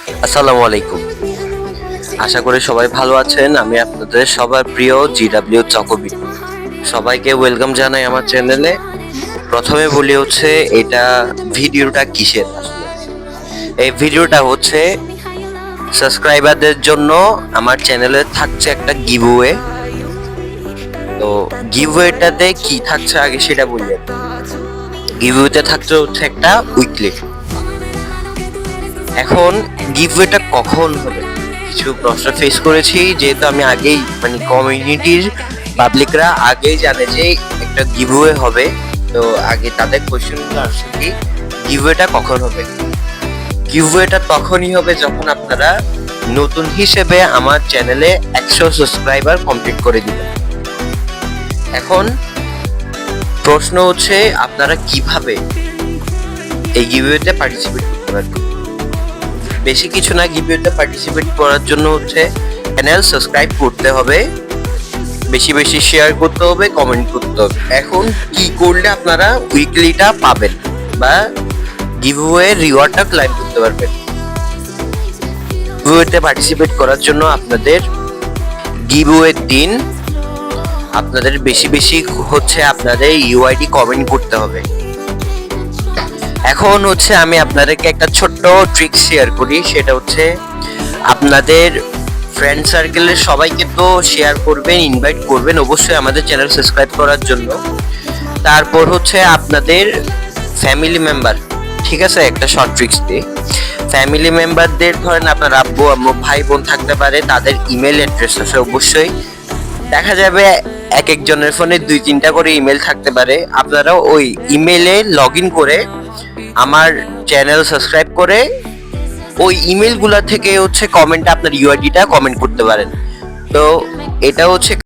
আসসালামু আলাইকুম। আশা করি সবাই ভালো আছেন। আমি আপনাদের সবার প্রিয় জিডাব্লিউ চকোবি। সবাইকে ওয়েলকাম জানাই আমার চ্যানেলে। প্রথমে বলি হচ্ছে এটা ভিডিওটা কিসের আসলে। এই ভিডিওটা হচ্ছে সাবস্ক্রাইবারদের জন্য আমার চ্যানেলে থাকছে একটা গিভওয়ে। তো গিভওয়েটাতে কি থাকছে আগে সেটা বলি। গিভওয়েতে থাকছে হচ্ছে একটা উইকলি। এখন গিভওয়েটা কখন হবে কিছু প্রশ্ন ফেস করেছি, যেহেতু আমি আগেই কমিউনিটির পাবলিকরা আগেই জানে যে একটা গিভওয়ে হবে। তো আগে তাদের কোশ্চেনগুলো আসছে কি গিভওয়েটা কখন হবে। গিভওয়েটা তখনই হবে যখন আপনারা নতুন হিসেবে আমার চ্যানেলে 100 সাবস্ক্রাইবার কমপ্লিট করে দিবেন। এখন প্রশ্ন হচ্ছে আপনারা কিভাবে এই গিভওয়েতে পার্টিসিপেট করতে পারবেন। বেশি কিছু না, গিভওয়েতে পার্টিসিপেট করার জন্য হচ্ছে চ্যানেল সাবস্ক্রাইব করতে হবে, বেশি বেশি শেয়ার করতে হবে, কমেন্ট করতে হবে। এখন কি করলে আপনারা উইকলিটা পাবেন বা গিভওয়ে রিওয়ার্ডটা ক্লাইম করতে পারবেন। গিভওয়েতে পার্টিসিপেট করার জন্য আপনাদের গিভওয়ের দিন আপনাদের বেশি বেশি হচ্ছে আপনাদের ইউআইডি কমেন্ট করতে হবে। এখন হচ্ছে আমি আপনাদেরকে একটা ছোট্ট ট্রিক শেয়ার করি, সেটা হচ্ছে আপনাদের ফ্রেন্ড সার্কেলের সবাইকে তো শেয়ার করবেন, ইনভাইট করবেন অবশ্যই আমাদের চ্যানেল সাবস্ক্রাইব করার জন্য। তারপর হচ্ছে আপনাদের ফ্যামিলি মেম্বার, ঠিক আছে, একটা শর্ট ট্রিক্স দিই। ফ্যামিলি মেম্বারদের ধরেন আপনার আব্বু আম্মু ভাই বোন থাকতে পারে, তাদের ইমেল অ্যাড্রেস আছে অবশ্যই। দেখা যাবে এক একজনের ফোনে 2-3টা করে ইমেল থাকতে পারে। আপনারা ওই ইমেলে লগ ইন করে আমার চ্যানেল সাবস্ক্রাইব করে ওই ইমেলগুলা থেকে হচ্ছে কমেন্টে আপনার ইউআইডিটা কমেন্ট করতে পারেন। তো এটা হচ্ছে